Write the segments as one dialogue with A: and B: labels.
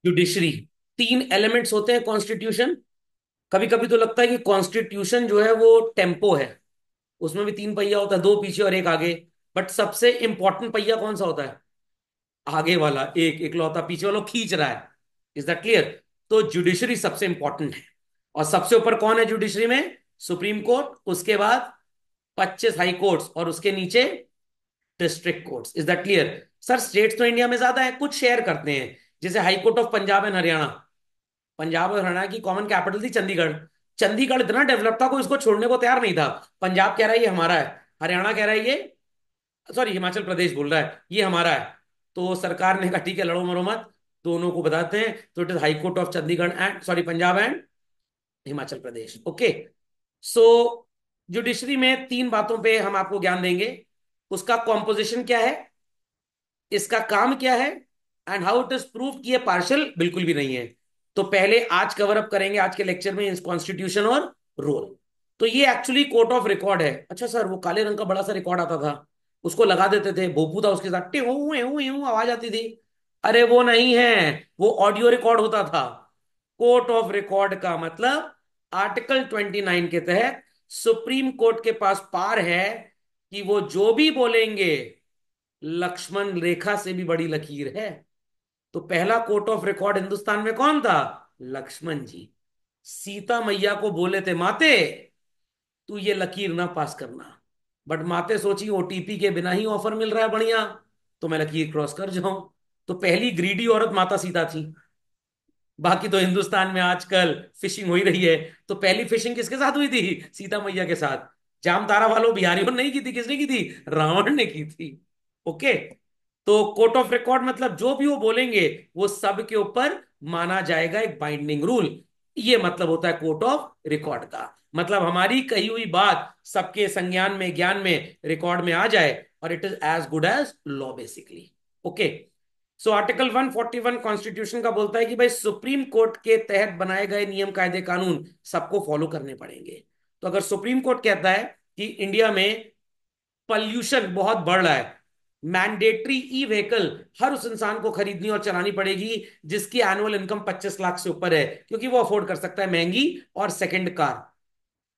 A: Judiciary. तीन elements होते हैं कॉन्स्टिट्यूशन। कभी कभी तो लगता है कि कॉन्स्टिट्यूशन जो है वो टेम्पो है, उसमें भी तीन पहिया होता है, दो पीछे और एक आगे। बट सबसे इंपॉर्टेंट पहिया कौन सा होता है? आगे वाला, एक इकलौता, पीछे वाला खींच रहा है। Is that clear? तो जुडिशरी सबसे इंपॉर्टेंट है। और सबसे ऊपर कौन है जुडिशरी में? सुप्रीम कोर्ट, उसके बाद 25 हाई कोर्ट्स, और उसके नीचे district courts. Is that clear? Sir states तो इंडिया में ज्यादा है, कुछ शेयर करते हैं। जैसे high court of Punjab and Haryana. Punjab और हरियाणा की कॉमन कैपिटल थी चंडीगढ़। चंडीगढ़ इतना डेवलप था, कोई इसको छोड़ने को तैयार नहीं था। पंजाब कह रहा है ये हमारा है, हरियाणा कह रहा है ये, सॉरी हिमाचल प्रदेश बोल रहा है ये हमारा है। तो सरकार ने कहा ठीक है, लड़ो मरो मत, दोनों को बताते हैं। तो it is high court of Chandigarh and, sorry, Punjab and Himachal Pradesh. Okay. So judiciary में तीन बातों पे हम आपको ज्ञान देंगे। उसका कॉम्पोजिशन क्या है, इसका काम क्या है, and how it is prove कि ये पार्शियल बिल्कुल भी नहीं है। तो पहले आज कवर अप करेंगे आज के लेक्चर में इस कॉन्स्टिट्यूशन और रोल। तो ये एक्चुअली कोर्ट ऑफ रिकॉर्ड है। अच्छा सर, वो काले रंग का बड़ा सा रिकॉर्ड आता था, उसको लगा देते थे, भोपू था उसके साथ, टेहू एहू एहू आवाज आती थी। अरे वो नहीं है, वो ऑडियो रिकॉर्ड होता था। कोर्ट ऑफ रिकॉर्ड का मतलब आर्टिकल 29 के तहत सुप्रीम कोर्ट के पास पार है कि वो जो भी बोलेंगे लक्ष्मण रेखा से भी बड़ी लकीर है। तो पहला कोर्ट ऑफ रिकॉर्ड हिंदुस्तान में कौन था? लक्ष्मण जी। सीता मैया को बोले थे माते तू ये लकीर ना पास करना, बट माते सोची ओटीपी के बिना ही ऑफर मिल रहा है बढ़िया, तो मैं लकीर क्रॉस कर जाऊं। तो पहली ग्रीडी औरत माता सीता थी। बाकी तो हिंदुस्तान में आजकल फिशिंग हो ही रही है। तो पहली फिशिंग किसके साथ हुई थी? सीता मैया के साथ। जामतारा वालों बिहारियों ने नहीं की थी, किसने की थी? रावण ने की थी। ओके। तो कोर्ट ऑफ रिकॉर्ड मतलब जो भी वो बोलेंगे वो सब के ऊपर माना जाएगा, एक बाइंडिंग रूल। ये मतलब होता है कोर्ट ऑफ रिकॉर्ड का। मतलब हमारी कही हुई बात सबके संज्ञान में, ज्ञान में, रिकॉर्ड में आ जाए, और it is as good as law basically. Okay. So article 141 constitution का बोलता है कि भाई सुप्रीम कोर्ट के तहत बनाए गए नियम कायदे कानून सबको फॉलो करने पड़ेंगे। तो अगर सुप्रीम कोर्ट कहता है कि इंडिया में पॉल्यूशन बहुत बढ़ रहा है, मैंडेटरी ई व्हीकल हर उस इंसान को खरीदनी और चलानी पड़ेगी जिसकी एनुअल इनकम 25 लाख से ऊपर है, क्योंकि वो अफोर्ड कर सकता है महंगी और सेकंड कार।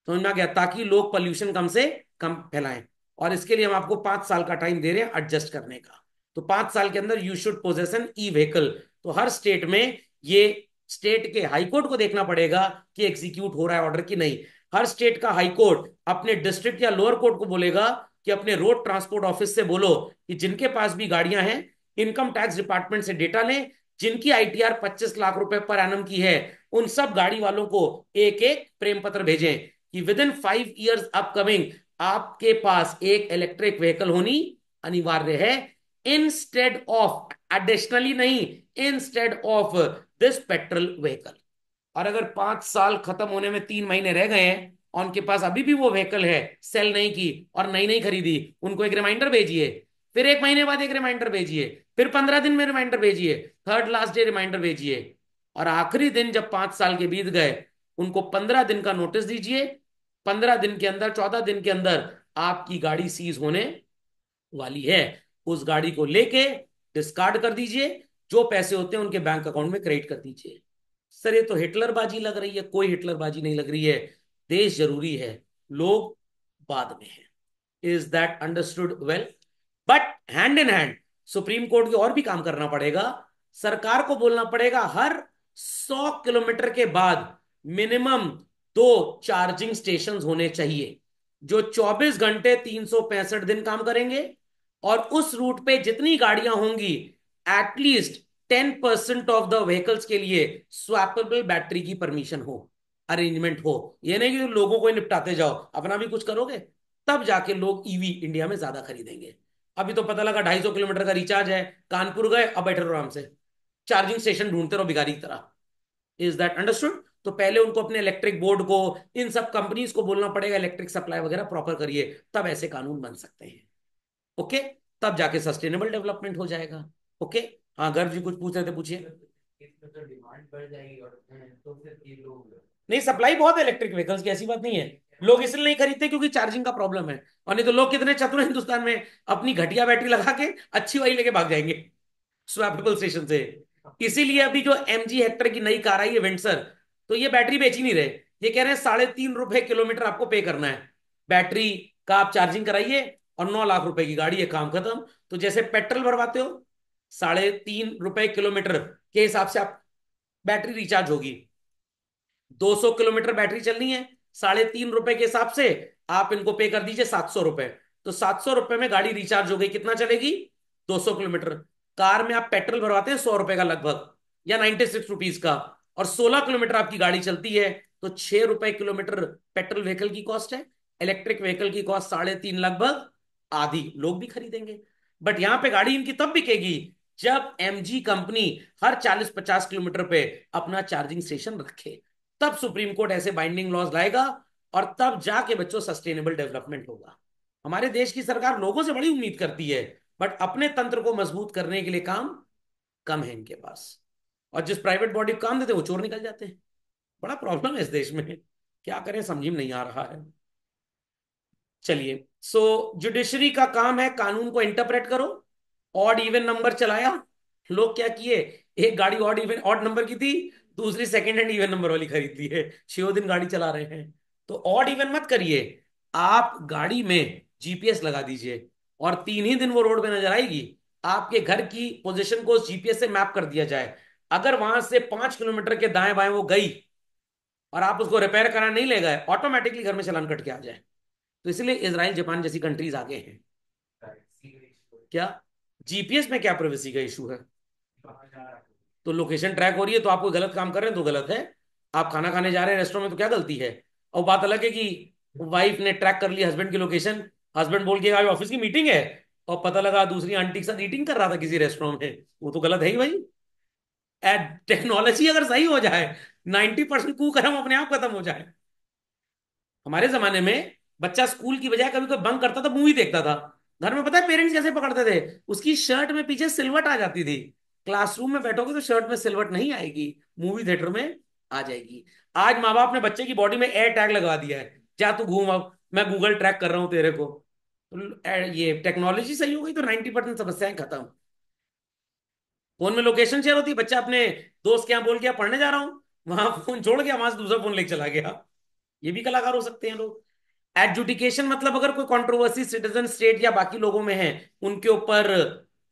A: समझ में आ गया? ताकि लोग पोल्यूशन कम से कम फैलाएं। और इसके लिए हम आपको 5 साल का टाइम दे रहे हैं एडजस्ट करने का। तो 5 साल के अंदर you should possess an E vehicle. तो हर स्टेट में ये स्टेट के हाई कोर्ट को देखना पड़ेगा कि एग्जीक्यूट हो रहा है ऑर्डर की नहीं। हर स्टेट का हाई कोर्ट अपने डिस्ट्रिक्ट या लोअर कोर्ट को बोलेगा कि अपने रोड ट्रांसपोर्ट ऑफिस से बोलो कि जिनके पास भी गाड़ियां हैं इनकम टैक्स डिपार्टमेंट से डेटा लें, जिनकी आईटीआर 25 लाख रुपए पर एनम की है उन सब गाड़ी वालों को एक एक प्रेम पत्र भेजें कि विद इन 5 ईयर्स अपकमिंग आपके पास एक इलेक्ट्रिक व्हीकल होनी अनिवार्य है, इंस्टेड ऑफ, एडिशनली नहीं, instead of this petrol vehicle. और अगर 5 साल खत्म होने में 3 महीने रह गए हैं और उनके पास अभी भी वो व्हीकल है, सेल नहीं की और नई नहीं खरीदी, उनको एक रिमाइंडर भेजिए। फिर 1 महीने बाद एक रिमाइंडर भेजिए। फिर 15 दिन में रिमाइंडर भेजिए। थर्ड लास्ट डे रिमाइंडर भेजिए। और आखिरी दिन जब 5 साल के बीत गए, उनको 15 दिन का नोटिस दीजिए। 15 दिन के अंदर, 14 दिन के अंदर आपकी गाड़ी सीज होने वाली है। उस गाड़ी को लेके डिस्कार्ड कर दीजिए, जो पैसे होते हैं उनके बैंक अकाउंट में क्रेडिट कर दीजिए। सर ये तो हिटलरबाजी लग रही है। कोई हिटलरबाजी नहीं लग रही है। देश जरूरी है, लोग बाद में है। Is that understood well? But hand in hand supreme court को और भी काम करना पड़ेगा। सरकार को बोलना पड़ेगा हर 100 किलोमीटर के बाद मिनिमम 2 चार्जिंग स्टेशन होने चाहिए, जो 24 घंटे 365 दिन काम करेंगे। और उस रूट पे जितनी गाड़ियां होंगी, एटलीस्ट 10% ऑफ द व्हीकल्स के लिए स्वैपेबल बैटरी की परमिशन हो, अरेंजमेंट हो। ये नहीं कि लोगों को ही निपटाते जाओ, अपना भी कुछ करोगे, तब जाके लोग ईवी इंडिया में ज्यादा खरीदेंगे। अभी तो पता लगा 250 किलोमीटर का रिचार्ज है, कानपुर गए, अब बैठे रहो आराम से, चार्जिंग स्टेशन ढूंढते रहो भिखारी की तरह। Is that understood? तो पहले उनको अपने इलेक्ट्रिक बोर्ड को, इन सब कंपनीज को बोलना पड़ेगा इलेक्ट्रिक सप्लाई वगैरह प्रॉपर करिए, तब ऐसे कानून बन सकते हैं। ओके। तब जाके सस्टेनेबल डेवलपमेंट हो जाएगा। ओके। हाँ, गर्ग जी कुछ पूछ रहे थे, पूछिए।
B: इसमें तो डिमांड बढ़ जाएगी और तो फिर ये लोग
A: नहीं, सप्लाई बहुत है इलेक्ट्रिक व्हीकल्स की, ऐसी बात नहीं है। लोग इसलिए नहीं खरीदते क्योंकि चार्जिंग का प्रॉब्लम है। और नहीं तो लोग कितने चतुर हैं हिंदुस्तान में, अपनी घटिया बैटरी लगा के अच्छी वाली लेके भाग जाएंगे स्वैपेबल स्टेशन से। इसीलिए अभी जो MG हेक्टर की नई कार आई है विंडसर, तो ये बैटरी बेच ही नहीं रहे। ये कह रहे हैं 3.5 रुपए किलोमीटर आपको पे करना है, बैटरी का आप चार्जिंग कराइए, और 9 लाख रुपए की गाड़ी है, काम खत्म। तो जैसे पेट्रोल भरवाते हो 3.5 रुपए किलोमीटर के हिसाब से आप बैटरी रिचार्ज होगी। 200 किलोमीटर बैटरी चलनी है, 3.5 रुपए के हिसाब से आप इनको पे कर दीजिए 700 रुपए। तो 700 रुपए में गाड़ी रिचार्ज हो गई, कितना चलेगी? 200 किलोमीटर। कार में आप पेट्रोल भरवाते हैं 100 रुपए का लगभग, या 96 रुपीज का, और 16 किलोमीटर आपकी गाड़ी चलती है, तो 6 रुपए किलोमीटर पेट्रोल व्हीकल की कॉस्ट है। इलेक्ट्रिक व्हीकल की कॉस्ट 3.5 लगभग, आधी, लोग भी खरीदेंगे। बट यहां पे गाड़ी इनकी तब बिकेगी जब MG कंपनी हर 40-50 किलोमीटर पे अपना चार्जिंग स्टेशन रखे। तब सुप्रीम कोर्ट ऐसे बाइंडिंग लॉज लाएगा, और तब जाके बच्चों सस्टेनेबल डेवलपमेंट होगा। हमारे देश की सरकार लोगों से बड़ी उम्मीद करती है, बट अपने तंत्र को मजबूत करने के लिए काम कम है इनके पास। और जिस प्राइवेट बॉडी को काम देते हैं वो चोर निकल जाते हैं। बड़ा प्रॉब्लम है इस देश में, क्या करें समझ में नहीं आ रहा है। चलिए, सो जुडिशरी का काम है कानून को इंटरप्रेट करो। ऑड इवन नंबर चलाया, लोग क्या किए, एक गाड़ी ऑड इवन ऑड नंबर की थी, दूसरी सेकंड हैंड इवन नंबर वाली खरीद ली है, 6 दिन गाड़ी चला रहे हैं। तो ऑड इवन मत करिए, आप गाड़ी में GPS लगा दीजिए, और 3 ही दिन वो रोड पे नजर आएगी। आपके घर की पोजीशन को GPS से मैप कर दिया जाए, अगर वहां से 5 किलोमीटर के दाएं बाएं वो गई और आप उसको रिपेयर कराने नहीं ले गए, ऑटोमेटिकली घर में चालान कट के आ जाए। तो इसलिए इसराइल जापान जैसी कंट्रीज आगे हैं। क्या GPS में क्या प्राइवेसी का इशू है? तो लोकेशन ट्रैक हो रही है, तो आप कोई गलत काम कर रहे हैं तो गलत है। आप खाना खाने जा रहे हैं रेस्टोरेंट में तो क्या गलती है? और बात अलग है कि वाइफ ने ट्रैक कर ली हस्बैंड की लोकेशन, हस्बैंड बोल के आज ऑफिस की मीटिंग है, और पता लगा दूसरी आंटी के साथ ईटिंग कर रहा था किसी रेस्टोरेंट में, वो तो गलत है ही भाई। टेक्नोलॉजी अगर सही हो जाए, 90% कुकर्म अपने आप खत्म हो जाए। हमारे जमाने में बच्चा स्कूल की बजाय कभी कोई बंक करता था, मूवी देखता था, घर में पता है पेरेंट्स कैसे पकड़ते थे? उसकी शर्ट में पीछे सिलवट आ जाती थी। क्लासरूम में बैठोगे तो शर्ट में सिलवट नहीं आएगी, मूवी थिएटर में आ जाएगी। आज माँ बाप ने बच्चे की बॉडी में एयर टैग लगवा दिया है, जा तू घूम, अब मैं गूगल ट्रैक कर रहा हूं तेरे को। तो ये टेक्नोलॉजी सही हो गई तो 90% समस्याएं खत्म। फोन में लोकेशन शेयर होती है, बच्चा अपने दोस्त के यहाँ बोल के पढ़ने जा रहा हूँ, वहां फोन छोड़ गया, वहां से दूसरा फोन लेके चला गया। ये भी कलाकार हो सकते हैं लोग। एडजुडिकेशन मतलब अगर कोई कंट्रोवर्सी सिटीजन स्टेट या बाकी लोगों में है, उनके ऊपर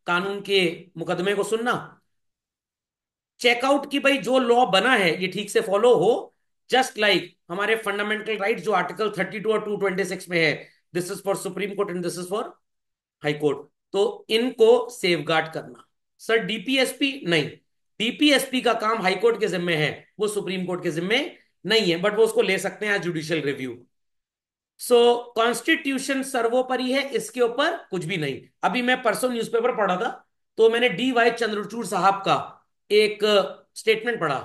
A: कानून के मुकदमे को सुनना। चेकआउट की भाई जो लॉ बना है ये ठीक से फॉलो हो, जस्ट लाइक हमारे फंडामेंटल राइट जो आर्टिकल 32 और 226 में है, this is for supreme court and this is for high court. तो इनको सेफगार्ड करना। सर डीपीएसपी नहीं, डीपीएसपी का काम हाई कोर्ट के जिम्मे है, वो सुप्रीम कोर्ट के जिम्मे नहीं है, बट वो उसको ले सकते हैं जुडिशियल रिव्यू। सो कॉन्स्टिट्यूशन सर्वोपरि है, इसके ऊपर कुछ भी नहीं। अभी मैं परसों न्यूज़पेपर पढ़ा था, तो मैंने DY चंद्रचूड़ साहब का एक स्टेटमेंट पढ़ा।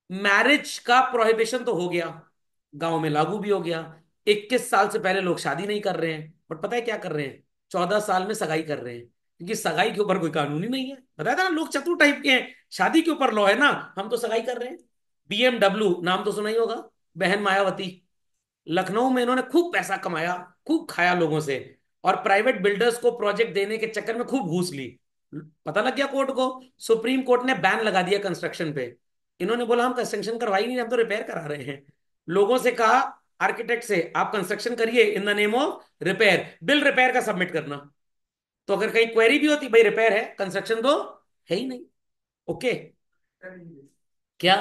A: मैरिज का प्रोहिबिशन तो हो गया, गांव में लागू भी हो गया, 21 साल से पहले लोग शादी नहीं कर रहे हैं, बट पता है क्या कर रहे हैं? 14 साल में सगाई कर रहे हैं, क्योंकि सगाई के ऊपर कोई कानून ही नहीं है। बताया था ना, लोग चतुर टाइप के हैं, शादी के ऊपर लॉ है ना, हम तो सगाई कर रहे हैं। BMW नाम तो सुना ही होगा, बहन मायावती, लखनऊ में इन्होंने खूब पैसा कमाया, खूब खाया लोगों से, और प्राइवेट बिल्डर्स को प्रोजेक्ट देने के चक्कर में खूब घूस ली। पता लग गया कोर्ट को, सुप्रीम कोर्ट ने बैन लगा दिया कंस्ट्रक्शन पे। इन्होंने बोला हम कंस्ट्रक्शन करवाई नहीं, हम तो रिपेयर करा रहे हैं। लोगों से कहा, आर्किटेक्ट से, आप कंस्ट्रक्शन करिए in the name of repair, bill repair का सबमिट करना। तो अगर कहीं क्वेरी भी होती, भाई रिपेयर है, कंस्ट्रक्शन तो है ही नहीं। ओके, क्या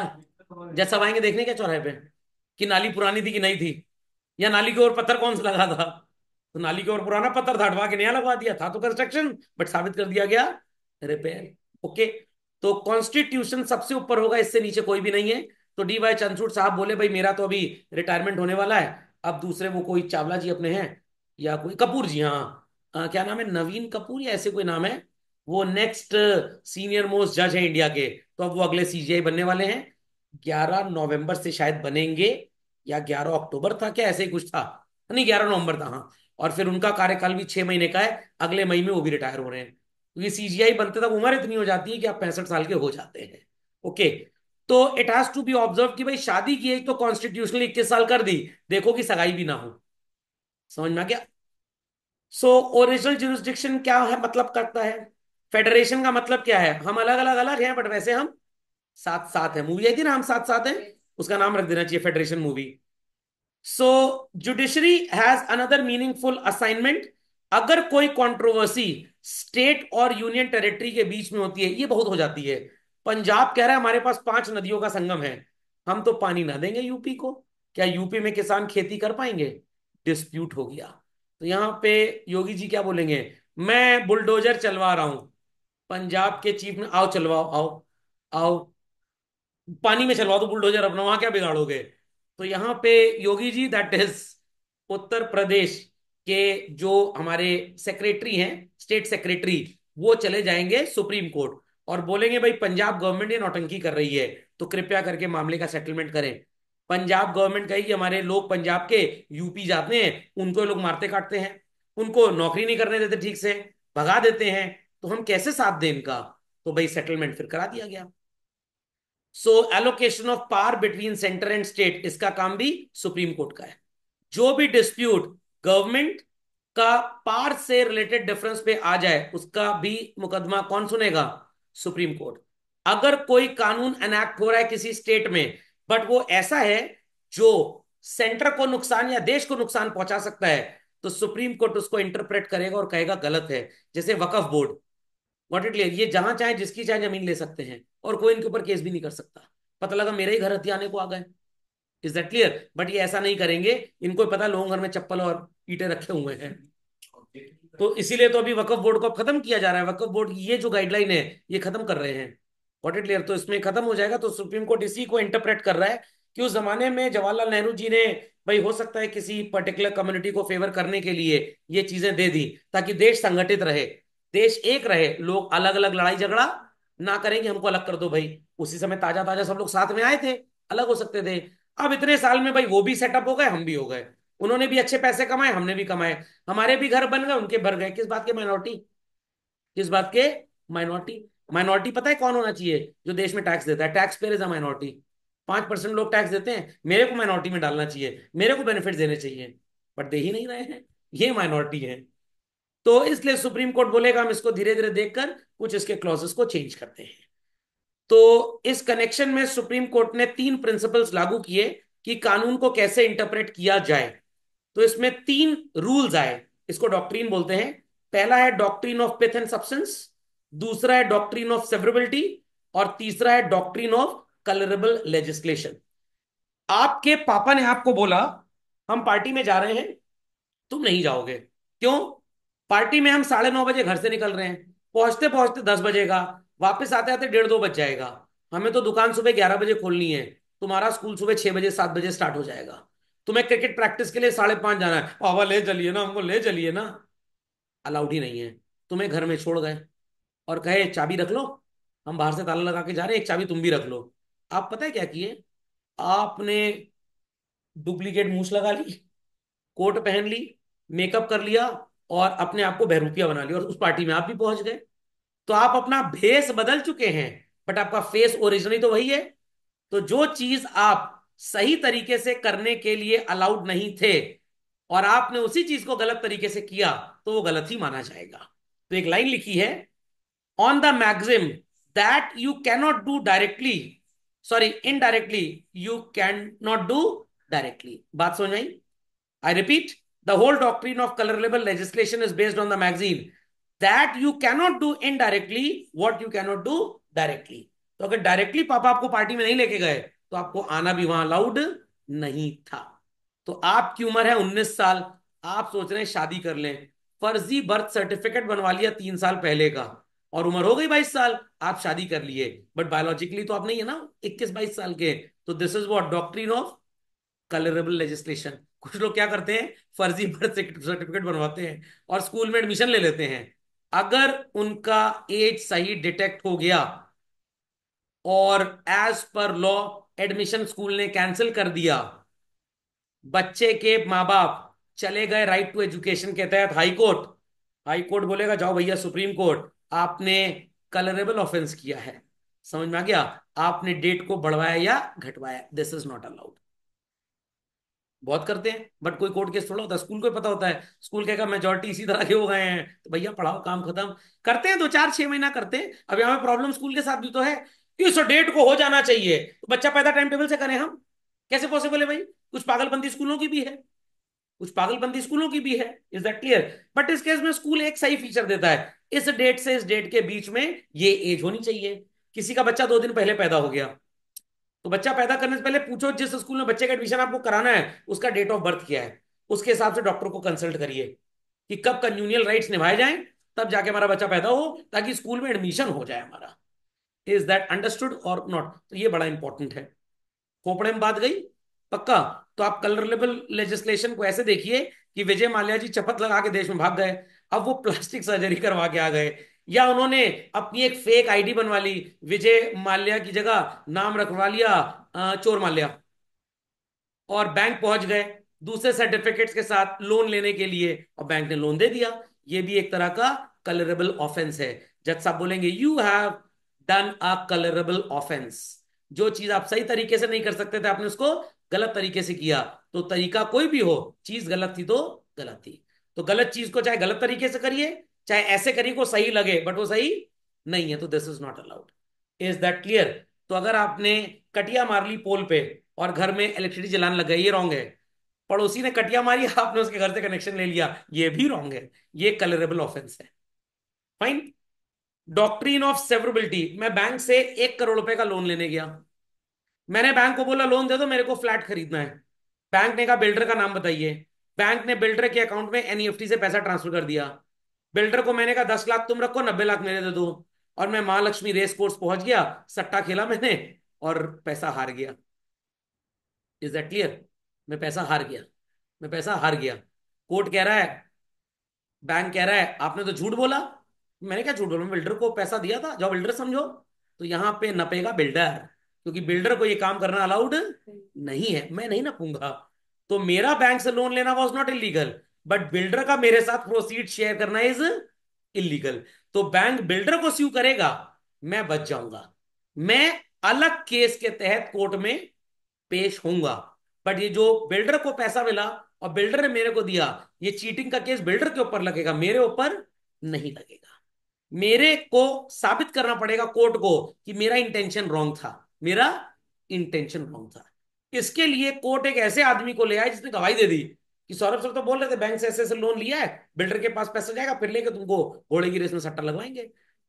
A: जज साहब आएंगे देखने क्या चौराहे पे, कि नाली पुरानी थी कि नहीं थी, या नाली के ऊपर पत्थर कौन सा लगा था? तो नाली के ऊपर पुराना पत्थर था, हटवा के नया लगवा दिया, था तो कंस्ट्रक्शन, बट साबित कर दिया गया रिपेयर। ओके, तो कॉन्स्टिट्यूशन सबसे ऊपर होगा, इससे नीचे कोई भी नहीं है। तो DY चंद्रचूड़ साहब बोले भाई मेरा तो अभी रिटायरमेंट होने वाला है, अब दूसरे वो कोई चावला जी अपने हैं, या कोई कपूर जी, हाँ, क्या नाम है, नवीन कपूर या ऐसे कोई नाम है, वो नेक्स्ट सीनियर मोस्ट जज है इंडिया के, तो अब वो अगले CJI बनने वाले हैं। 11 नवंबर से शायद बनेंगे, या 11 अक्टूबर था क्या, ऐसे ही कुछ था, नहीं 11 नवंबर था, हाँ। और फिर उनका कार्यकाल भी 6 महीने का है, अगले मई में वो भी रिटायर हो रहे हैं, क्योंकि CGI बनते तक उम्र इतनी हो जाती है कि आप 65 साल के हो जाते हैं। ओके, तो it has to be observe कि भाई शादी की एज तो कॉन्स्टिट्यूशनली 21 साल कर दी, देखो कि सगाई भी ना हो। समझ में आ गया? सो ओरिजिनल जुरिस्डिक्शन क्या है, मतलब करता है, फेडरेशन का मतलब क्या है, हम अलग अलग अलग हैं बट वैसे हम साथ साथ हैं। मूवी आई थी ना हम साथ साथ हैं, उसका नाम रख देना चाहिए federation movie. So judiciary has another meaningful assignment. अगर कोई कंट्रोवर्सी स्टेट और यूनियन टेरिटरी के बीच में होती है, ये बहुत हो जाती है। पंजाब कह रहा है हमारे पास 5 नदियों का संगम है, हम तो पानी ना देंगे यूपी को, क्या यूपी में किसान खेती कर पाएंगे? डिस्प्यूट हो गया। तो यहां पे योगी जी क्या बोलेंगे, मैं बुलडोजर चलवा रहा हूं। पंजाब के चीफ में, आओ चलवाओ, आओ आओ, पानी में चलवा दो बुलडोजर अपना, वहां क्या बिगाड़ोगे? तो यहाँ पे योगी जी, दैट इज उत्तर प्रदेश के जो हमारे सेक्रेटरी हैं, स्टेट सेक्रेटरी, वो चले जाएंगे सुप्रीम कोर्ट और बोलेंगे भाई पंजाब गवर्नमेंट ये नौटंकी कर रही है, तो कृपया करके मामले का सेटलमेंट करें। पंजाब गवर्नमेंट कहेगी हमारे लोग पंजाब के यूपी जाते हैं, उनको ये लोग मारते काटते हैं, उनको नौकरी नहीं करने देते ठीक से, भगा देते हैं, तो हम कैसे साथ दें इनका? तो भाई सेटलमेंट फिर करा दिया गया। So allocation of power between centre and state, इसका काम भी सुप्रीम कोर्ट का है। जो भी डिस्प्यूट गवर्नमेंट का पावर से रिलेटेड डिफरेंस पे आ जाए, उसका भी मुकदमा कौन सुनेगा? Supreme court. अगर कोई कानून एनैक्ट हो रहा है किसी स्टेट में, बट वो ऐसा है जो सेंटर को नुकसान या देश को नुकसान पहुंचा सकता है, तो सुप्रीम कोर्ट उसको इंटरप्रेट करेगा और कहेगा गलत है। जैसे वक्फ बोर्ड, व्हाट इट क्लियर, ये जहां चाहे जिसकी चाहे जमीन ले सकते हैं और कोई इनके ऊपर केस भी नहीं कर सकता। पता लगा मेरे ही घर हथियाने को आ गए, इज दैट क्लियर? बट ये ऐसा नहीं करेंगे, इनको पता है लोगों के घर में चप्पल और ईंटें रखे हुए हैं। तो इसीलिए तो अभी वक्फ बोर्ड को अब खत्म किया जा रहा है, वक्फ बोर्ड की ये जो गाइडलाइन है ये खत्म कर रहे हैं। What it clear? तो इसमें खत्म हो जाएगा। तो सुप्रीम कोर्ट इसी को इंटरप्रेट कर रहा है कि उस जमाने में जवाहरलाल नेहरू जी ने, भाई हो सकता है किसी पर्टिकुलर कम्युनिटी को फेवर करने के लिए ये चीजें दे दी, ताकि देश संगठित रहे, देश एक रहे, लोग अलग अलग लड़ाई झगड़ा ना करेंगे, हमको अलग कर दो भाई। उसी समय ताजा ताजा सब लोग साथ में आए थे, अलग हो सकते थे। अब इतने साल में भाई वो भी सेटअप हो गए, हम भी हो गए, उन्होंने भी अच्छे पैसे कमाए, हमने भी कमाए, हमारे भी घर बन गए, उनके भर गए। किस बात के माइनॉरिटी? किस बात के माइनॉरिटी? माइनॉरिटी पता है कौन होना चाहिए? जो देश में टैक्स देता है, tax payer is a minority. 5% लोग टैक्स देते हैं, मेरे को माइनॉरिटी में डालना चाहिए, मेरे को बेनिफिट देने चाहिए, बट दे ही नहीं रहे हैं, ये माइनॉरिटी है। तो इसलिए सुप्रीम कोर्ट बोलेगा हम इसको धीरे धीरे देखकर कुछ इसके क्लॉजेस को चेंज करते हैं। तो इस कनेक्शन में सुप्रीम कोर्ट ने 3 प्रिंसिपल्स लागू किए कि कानून को कैसे इंटरप्रेट किया जाए। तो इसमें 3 रूल्स आए, इसको डॉक्ट्रीन बोलते हैं। पहला है doctrine of pith and substance, दूसरा है डॉक्ट्रीन ऑफ सेवरेबिलिटी, और तीसरा है डॉक्ट्रीन ऑफ कलरेबल लेजिस्लेशन। आपके पापा ने आपको बोला हम पार्टी में जा रहे हैं, तुम नहीं जाओगे, क्यों? पार्टी में हम 9:30 बजे घर से निकल रहे हैं, पहुंचते पहुंचते 10 बजेगा, वापस आते आते 1:30 2 बज जाएगा, हमें तो दुकान सुबह 11 बजे खोलनी है, तुम्हारा स्कूल सुबह 6 बजे 7 बजे स्टार्ट हो जाएगा, तुम्हें क्रिकेट प्रैक्टिस के लिए 5:30 जाना है, पापा ले चलिए ना, हमको ले चलिए ना। अलाउड ही नहीं है। तुम्हें घर में छोड़ गए और कहे चाबी रख लो, हम बाहर से ताला लगा के जा रहे हैं, एक चाबी तुम भी रख लो। आप पता है क्या किए? आपने डुप्लीकेट मूछ लगा ली, कोट पहन ली, मेकअप कर लिया, और अपने आप को बहरूपिया बना लिया, और उस पार्टी में आप भी पहुंच गए। तो आप अपना भेस बदल चुके हैं, बट आपका फेस ओरिजिनली तो वही है। तो जो चीज आप सही तरीके से करने के लिए अलाउड नहीं थे, और आपने उसी चीज को गलत तरीके से किया, तो वो गलत ही माना जाएगा। तो एक लाइन लिखी है, on the maxim that you cannot do directly, sorry indirectly, you can not do directly. बात समझ में आई? I repeat, the whole doctrine of color label legislation is based on the maxim that you cannot do indirectly what you cannot do directly. तो अगर directly पापा आपको party में नहीं लेके गए, तो आपको आना भी वहां अलाउड नहीं था। तो आपकी उम्र है 19 साल, आप सोच रहे हैं शादी कर लें, फर्जी बर्थ सर्टिफिकेट बनवा लिया 3 साल पहले का, और उम्र हो गई 22 साल, आप शादी कर लिए, बट बायोलॉजिकली तो आप नहीं है ना 21 22 साल के। तो this is what doctrine of colourable legislation. कुछ लोग क्या करते हैं, फर्जी बर्थ सर्टिफिकेट बनवाते हैं और स्कूल में एडमिशन ले लेते हैं। अगर उनका एज सही डिटेक्ट हो गया और as per law admission school ने कैंसिल कर दिया, बच्चे के माँ बाप चले गए राइट टू एजुकेशन के तहत हाई कोर्ट, हाई कोर्ट बोलेगा जाओ भैया सुप्रीम कोर्ट, आपने कलरेबल ऑफेंस किया है। समझ में आ गया? आपने डेट को बढ़वाया या घटवाया, दिस इज नॉट अलाउड। बहुत करते हैं, बट कोई कोर्ट केस थोड़ा होता है, स्कूल को ही पता होता है, स्कूल कहेगा मेजोरिटी इसी तरह के हो गए हैं तो भैया पढ़ाओ काम खत्म। करते हैं 2 4 6 महीना करते हैं। अब यहाँ पे प्रॉब्लम स्कूल के साथ भी तो है, इस डेट को हो जाना चाहिए, तो बच्चा पैदा टाइम टेबल से करें हम? कैसे पॉसिबल है भाई? कुछ पागलपंती स्कूलों की भी है, कुछ पागलपंती स्कूलों की भी है। Is that clear? बट इस केस में स्कूल एक सही फीचर देता है, इस डेट से इस डेट के बीच में ये एज होनी चाहिए। किसी का बच्चा 2 दिन पहले पैदा हो गया, तो बच्चा पैदा करने से पहले पूछो जिस स्कूल में बच्चे का एडमिशन आपको कराना है उसका डेट ऑफ बर्थ क्या है, उसके हिसाब से डॉक्टर को कंसल्ट करिए कि कब कन्यूनियल राइट्स निभाए जाएं, तब जाके हमारा बच्चा पैदा हो, ताकि स्कूल में एडमिशन हो जाए हमारा। इज दैट अंडरस्टूड और नॉट? तो ये बड़ा इंपॉर्टेंट है। खोपड़े में बात गई? पक्का? तो आप कलर लेबल लेजिस्लेशन को ऐसे देखिए कि विजय माल्या जी शपथ लगा के देश में भाग गए, अब वो प्लास्टिक सर्जरी करवा के आ गए, या उन्होंने अपनी एक फेक आईडी बनवा ली, विजय माल्या की जगह नाम रखवा लिया चोर माल्या, और बैंक पहुंच गए दूसरे सर्टिफिकेट्स के साथ लोन लेने के लिए, और बैंक ने लोन दे दिया। ये भी एक तरह का कलरेबल ऑफेंस है। जज साहब बोलेंगे you have done a colourable offence. जो चीज आप सही तरीके से नहीं कर सकते थे आपने उसको गलत तरीके से किया, तो तरीका कोई भी हो, चीज गलत थी तो गलत थी। तो गलत चीज को चाहे गलत तरीके से करिए, चाहे ऐसे करिए को सही लगे बट वो सही नहीं है, तो this is not allowed. Is that clear? तो अगर आपने कटिया मार ली पोल पे और घर में इलेक्ट्रिसिटी जलाने लग गए, ये रॉन्ग है। पड़ोसी ने कटिया मारी, आपने उसके घर से कनेक्शन ले लिया, ये भी रॉन्ग है। ये कलरेबल ऑफेंस है। फाइन। डॉक्ट्रिन ऑफ सेवरेबिलिटी, मैं बैंक से 1 करोड़ रुपए का लोन लेने गया, मैंने बैंक को बोला लोन दे दो मेरे को फ्लैट खरीदना है। बैंक ने कहा बिल्डर का नाम बताइए, बैंक ने बिल्डर के अकाउंट में एनईएफटी से पैसा ट्रांसफर कर दिया। बिल्डर को मैंने कहा 10 लाख तुम रखो, 90 लाख मेरे दे दो, और मैं महालक्ष्मी रेस कोर्स पहुंच गया, सट्टा खेला मैंने और पैसा हार गया। Is that clear? मैं पैसा हार गया, मैं पैसा हार गया। कोर्ट कह रहा है, बैंक कह रहा है आपने तो झूठ बोला। मैंने क्या झूठ बोला? मैं बिल्डर को पैसा दिया था, जाओ बिल्डर समझो। तो यहां पे नपेगा बिल्डर, क्योंकि बिल्डर को ये काम करना अलाउड नहीं है, मैं नहीं नपूंगा। तो मेरा बैंक से लोन लेना was not illegal, but builder का मेरे साथ प्रोसीड शेयर करना इज इलीगल। तो बैंक बिल्डर को स्यू करेगा, मैं बच जाऊंगा, मैं अलग केस के तहत कोर्ट में पेश होऊंगा। बट ये जो बिल्डर को पैसा मिला और बिल्डर ने मेरे को दिया, ये चीटिंग का केस बिल्डर के ऊपर लगेगा, मेरे ऊपर नहीं लगेगा। मेरे को साबित करना पड़ेगा कोर्ट को कि मेरा इंटेंशन रॉन्ग था, मेरा इंटेंशन रॉन्ग था। इसके लिए कोर्ट एक ऐसे आदमी को ले आया जिसने गवाही दे दी कि सौरभ सर तो बोल रहे थे बैंक से ऐसे ऐसे लोन लिया है, बिल्डर के पास पैसा जाएगा फिर लेके तुमको घोड़े की रेस में सट्टा लगवाएंगे।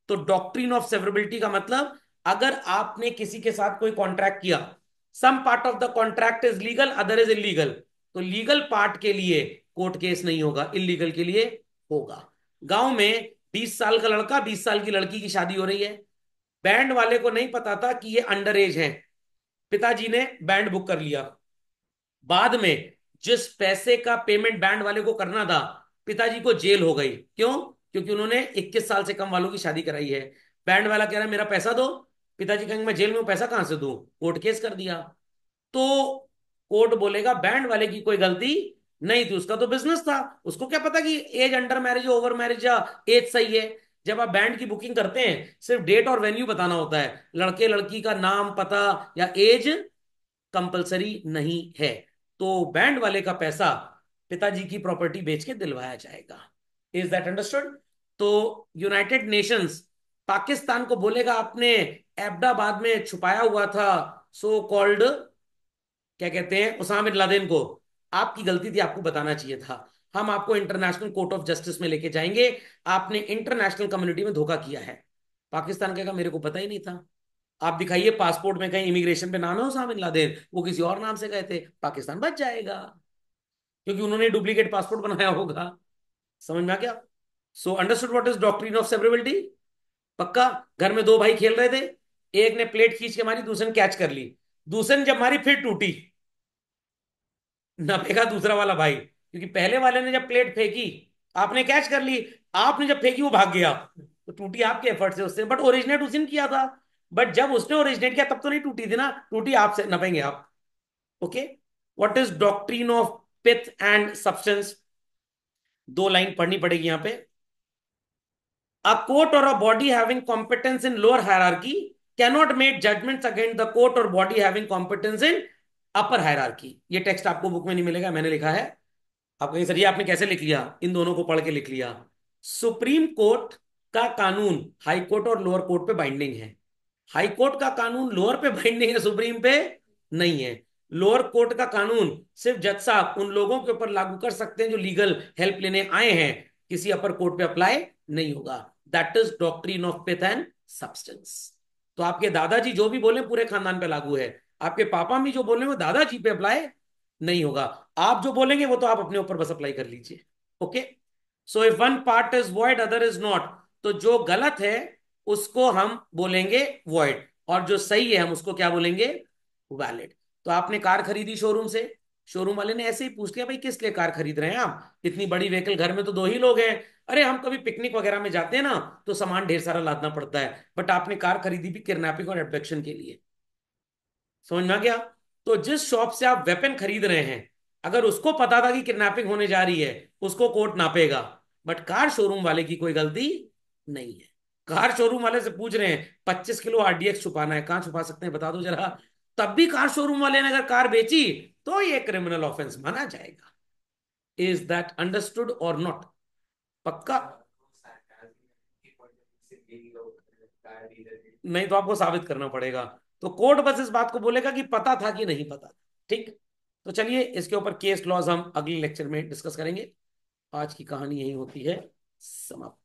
A: तो डॉक्ट्रिन ऑफ सेवरेबिलिटी का मतलब, अगर आपने किसी के साथ कोई कॉन्ट्रैक्ट किया, some part of the contract is legal other is illegal, तो लीगल पार्ट के लिए कोर्ट केस नहीं होगा, इलीगल के लिए होगा। गांव में 20 साल का लड़का 20 साल की लड़की की शादी हो रही है, बैंड वाले को नहीं पता था कि ये अंडर एज है, पिताजी ने बैंड बुक कर लिया। बाद में जिस पैसे का पेमेंट बैंड वाले को करना था, पिताजी को जेल हो गई। क्यों? क्योंकि उन्होंने 21 साल से कम वालों की शादी कराई है। बैंड वाला कह रहा है मेरा पैसा दो, पिताजी कहेंगे मैं जेल में हूं पैसा कहां से दूं, कोर्ट केस कर दिया। तो कोर्ट बोलेगा बैंड वाले की कोई गलती नहीं थी, उसका तो बिजनेस था, उसको क्या पता कि age under marriage over marriage या एज सही है। जब आप बैंड की बुकिंग करते हैं सिर्फ डेट और वेन्यू बताना होता है, लड़के लड़की का नाम पता या एज कंपलसरी नहीं है। तो बैंड वाले का पैसा पिताजी की प्रॉपर्टी बेच के दिलवाया जाएगा। Is that understood? तो यूनाइटेड नेशंस पाकिस्तान को बोलेगा आपने एबटाबाद में छुपाया हुआ था सो कॉल्ड, क्या कहते हैं, उसामा बिन लादेन को, आपकी गलती थी, आपको बताना चाहिए था, हम आपको इंटरनेशनल कोर्ट ऑफ जस्टिस में लेके जाएंगे, आपने इंटरनेशनल कम्युनिटी में धोखा किया है। पाकिस्तान कहेगा मेरे को पता ही नहीं था। आप दिखाइए पासपोर्ट में कहीं इमिग्रेशन पे नाम है उसामा बिन लादेन, वो किसी और नाम से गए थे, पाकिस्तान बच जाएगा, क्योंकि उन्होंने डुप्लीकेट पासपोर्ट बनाया होगा। समझ में आ गया? So understood what is doctrine of severability? पक्का? घर में 2 भाई खेल रहे थे, एक ने प्लेट खींच के मारी, दूसरे ने कैच कर ली, दूसरे ने जब मारी फिर टूटी, नपेगा दूसरा वाला भाई, क्योंकि पहले वाले ने जब प्लेट फेंकी आपने कैच कर ली, आपने जब फेंकी वो भाग गया, तो टूटी आपके एफर्ट से उससे, बट ओरिजिनेट उसी ने किया था। बट जब उसने ओरिजिनेट किया तब तो नहीं टूटी थी ना, टूटी आपसे, नपेंगे आप। Okay. What is doctrine of pith and substance? 2 line पढ़नी पड़ेगी यहां पे। A court or a body having competence in lower hierarchy cannot make judgments against the court or body having competence in upper hierarchy, ये text आपको book में नहीं मिलेगा, मैंने लिखा है। आप कहेंगे सर ये आपने कैसे लिख लिया, इन दोनों को पढ़ के लिख लिया। सुप्रीम कोर्ट का कानून हाई कोर्ट और लोअर कोर्ट पे बाइंडिंग है। हाई कोर्ट का कानून लोअर पे बाइंडिंग है, सुप्रीम पे नहीं है। लोअर कोर्ट का कानून सिर्फ जज साहब उन लोगों के ऊपर लागू कर सकते हैं जो लीगल हेल्प लेने आए हैं, किसी अपर कोर्ट पे अप्लाई नहीं होगा। That is doctrine of faith and substance. तो आपके दादाजी जो भी बोले पूरे खानदान पे लागू है, आपके पापा भी जो बोले वो दादाजी पे अप्लाई नहीं होगा। आप जो बोलेंगे वो तो आप अपने ऊपर बस अप्लाई कर लीजिए। Okay. So if one part is void other is not, तो जो गलत है उसको हम बोलेंगे वॉइड, और जो सही है हम उसको क्या बोलेंगे, वैलिड। तो आपने कार खरीदी शोरूम से, शोरूम वाले ने ऐसे ही पूछ लिया भाई किस लिए कार खरीद रहे हैं आप, इतनी बड़ी व्हीकल, घर में तो दो ही लोग हैं। अरे हम कभी पिकनिक वगैरह में जाते हैं ना तो सामान ढेर सारा लादना पड़ता है, बट आपने कार खरीदी भी किडनैपिंग और एब्डक्शन के लिए। समझ में आ गया। तो जिस शॉप से आप वेपन खरीद रहे हैं, अगर उसको पता था कि किडनैपिंग होने जा रही है, उसको कोर्ट नापेगा। बट कार शोरूम वाले की कोई गलती नहीं है। कार शोरूम वाले से पूछ रहे हैं 25 किलो आरडीएक्स छुपाना है, कहां छुपा सकते हैं बता दो जरा। तब भी कार शोरूम वाले ने अगर कार बेची तो ये क्रिमिनल ऑफेंस माना जाएगा। इज दैट अंडरस्टूड और नॉट? पक्का? नहीं तो आपको साबित करना पड़ेगा। तो कोर्ट बस इस बात को बोलेगा कि पता था कि नहीं पता था। ठीक। तो चलिए इसके ऊपर केस लॉज हम अगले लेक्चर में डिस्कस करेंगे। आज की कहानी यही होती है समाप्त।